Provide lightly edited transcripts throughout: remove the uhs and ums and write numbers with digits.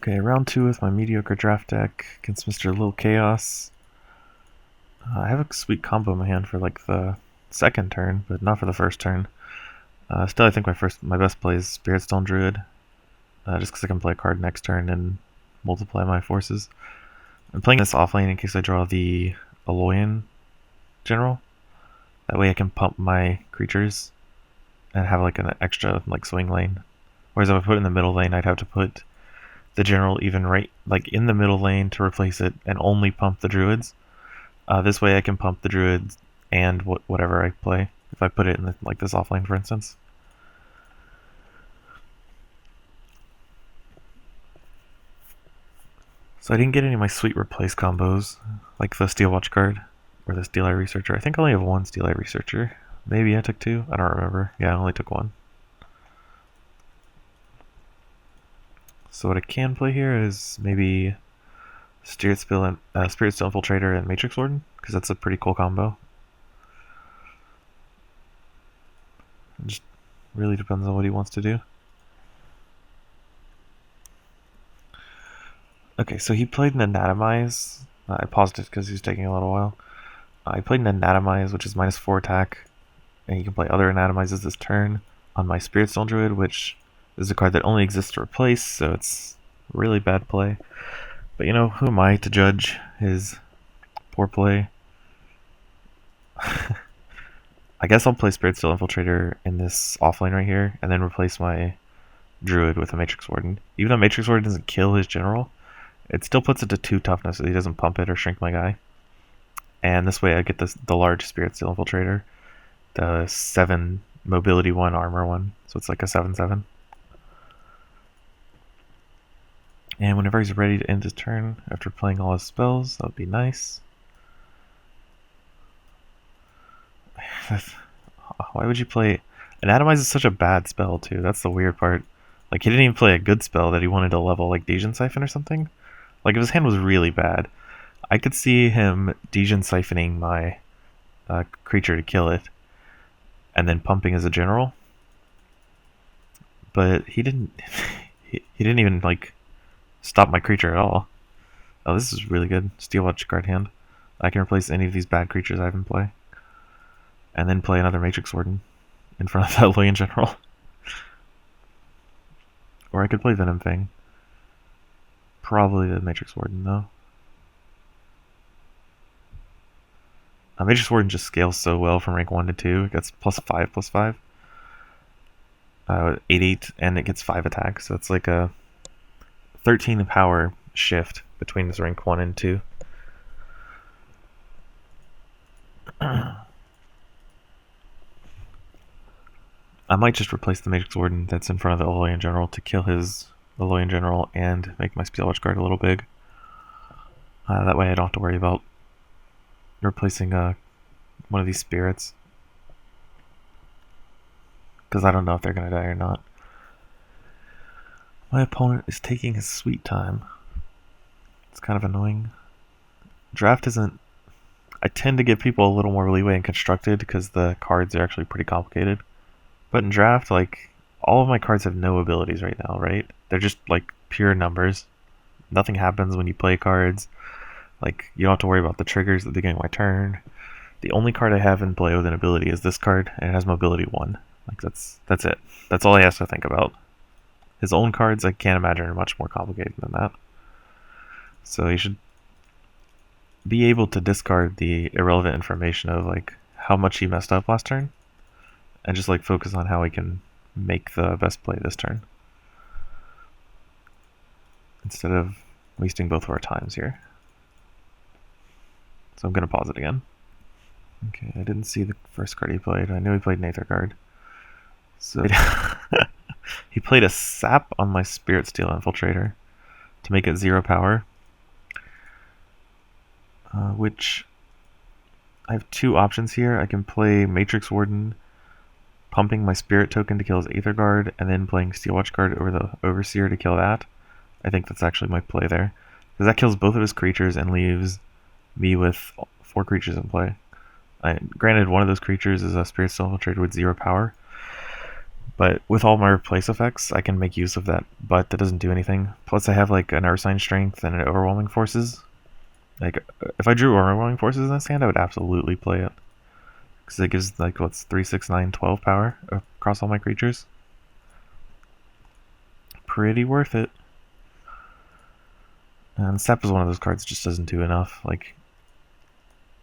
Okay, round 2 with my mediocre draft deck against Mr. Lil Chaos. I have a sweet combo in my hand for like the second turn, but not for the first turn. Still, I think my best play is Spiritstone Druid, just because I can play a card next turn and multiply my forces. I'm playing this offlane in case I draw the Aloyan General. That way I can pump my creatures and have like an extra like swing lane. Whereas if I put it in the middle lane, I'd have to put the general even right like in the middle lane to replace it and only pump the druids. This way I can pump the druids and whatever I play if I put it in like this offlane, for instance. So I didn't get any of my sweet replace combos like the Steel Watch card or the Steel Eye Researcher. I think I only have one Steel Eye Researcher. Maybe I took two. I don't remember. Yeah, I only took one. So what I can play here is maybe Spiritsville and Spiritsville Infiltrator and Matrix Warden, because that's a pretty cool combo. It just really depends on what he wants to do. Okay, so he played an Anatomize. I paused it because he was taking a little while. I played an Anatomize, which is -4 attack, and you can play other Anatomizes this turn on my Spiritstone Druid, which is a card that only exists to replace, so it's really bad play. But you know, who am I to judge his poor play? I guess I'll play Spiritstone Infiltrator in this offlane right here, and then replace my Druid with a Matrix Warden. Even though Matrix Warden doesn't kill his general, it still puts it to 2 toughness so he doesn't pump it or shrink my guy. And this way I get the large Spiritstone Infiltrator, the 7 mobility 1, armor 1, so it's like a 7/7. And whenever he's ready to end his turn after playing all his spells, that would be nice. Why would you play... Anatomize is such a bad spell too, that's the weird part. Like, he didn't even play a good spell that he wanted to level, like Dejin Siphon or something. Like, if his hand was really bad, I could see him Dejin Siphoning my creature to kill it, and then pumping as a general. But he didn't... he didn't even, like, stop my creature at all. Oh, this is really good. Steel Watch card hand. I can replace any of these bad creatures I have in play. And then play another Matrix Warden in front of that Loyan General. Or I could play Venom Fang. Probably the Matrix Warden, though. Matrix Warden just scales so well from rank 1 to 2. It gets +5/+5. 8/8, and it gets 5 attacks. So it's like a 13 power shift between this rank 1 and 2. I might just replace the Matrix Warden that's in front of the Aloyan General to kill his Aloyan General and make my Steel Watch card a little big. That way I don't have to worry about replacing one of these spirits. Because I don't know if they're going to die or not. My opponent is taking his sweet time. It's kind of annoying. Draft isn't... I tend to give people a little more leeway in Constructed because the cards are actually pretty complicated. But in Draft, like, all of my cards have no abilities right now, right? They're just, like, pure numbers. Nothing happens when you play cards. Like, you don't have to worry about the triggers at the beginning of my turn. The only card I have in play with an ability is this card, and it has mobility 1. Like, that's it. That's all he has to think about. His own cards, I can't imagine, are much more complicated than that. So he should be able to discard the irrelevant information of, like, how much he messed up last turn, and just, like, focus on how he can make the best play this turn, instead of wasting both of our times here. So I'm going to pause it again. Okay, I didn't see the first card he played. I knew he played an Aether card. So he played a Sap on my Spiritsteel Infiltrator to make it 0 power. Which I have 2 options here. I can play Matrix Warden, pumping my Spirit token to kill his Aether Guard, and then playing Steel Watch card over the Overseer to kill that. I think that's actually my play there, because that kills both of his creatures and leaves me with 4 creatures in play. Granted, one of those creatures is a Spiritstone Infiltrator with 0 power, But with all my replace effects, I can make use of that but that doesn't do anything. Plus I have like an Ursine Strength and an Overwhelming Forces. Like, if I drew Overwhelming Forces in this hand, I would absolutely play it. Because it gives, like, what's 3, 6, 9, 12 power across all my creatures. Pretty worth it. And Sap is one of those cards that just doesn't do enough. Like,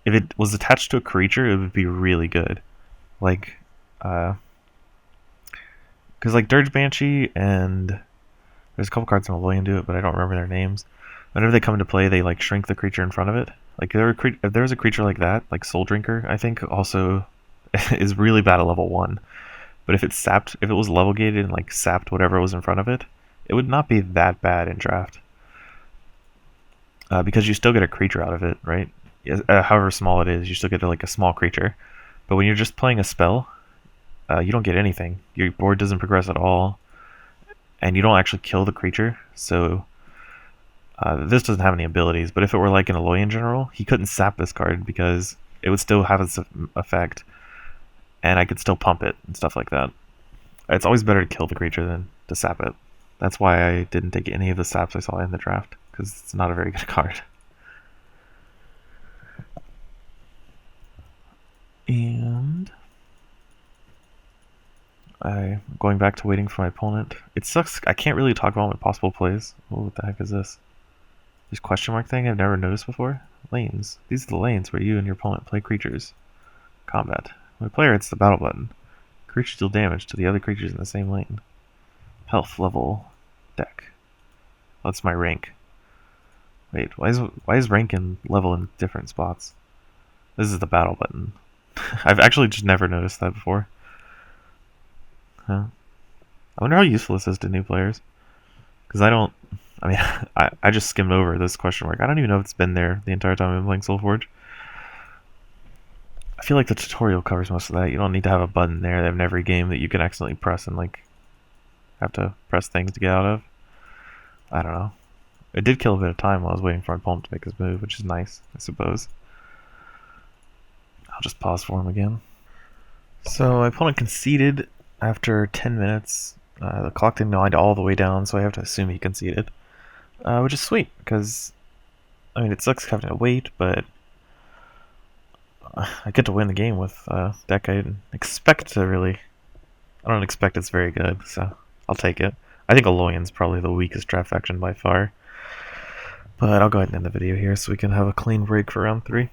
if it was attached to a creature, it would be really good. Like, because like Dirge Banshee and there's a couple cards in Alolan do it, but I don't remember their names. Whenever they come into play, they like shrink the creature in front of it. Like if there was a creature like that, like Soul Drinker, I think also is really bad at level 1. But if it sapped, if it was level gated and like sapped whatever was in front of it, it would not be that bad in draft. Because you still get a creature out of it, right? However small it is, you still get like a small creature. But when you're just playing a spell, you don't get anything. Your board doesn't progress at all, and you don't actually kill the creature. So this doesn't have any abilities. But if it were like an Alolan General, he couldn't sap this card because it would still have its effect, and I could still pump it and stuff like that. It's always better to kill the creature than to sap it. That's why I didn't take any of the saps I saw in the draft, because it's not a very good card. And I'm going back to waiting for my opponent. It sucks. I can't really talk about my possible plays. Oh, what the heck is this? This question mark thing I've never noticed before? Lanes. These are the lanes where you and your opponent play creatures. Combat. When a player hits the battle button, creatures deal damage to the other creatures in the same lane. Health level deck. That's my rank. Wait, why is rank and level in different spots? This is the battle button. I've actually just never noticed that before. Huh. I wonder how useful this is to new players. Because I mean, I just skimmed over this question mark. I don't even know if it's been there the entire time I've been playing Solforge. I feel like the tutorial covers most of that. You don't need to have a button there in every game that you can accidentally press and like have to press things to get out of. I don't know. It did kill a bit of time while I was waiting for my opponent to make his move, which is nice, I suppose. I'll just pause for him again. So my opponent conceded after 10 minutes. The clock didn't wind all the way down, so I have to assume he conceded. Which is sweet, because, I mean, it sucks having to wait, but I get to win the game with a deck I didn't expect to really... I don't expect it's very good, so I'll take it. I think Alolan's probably the weakest draft faction by far. But I'll go ahead and end the video here so we can have a clean break for round 3.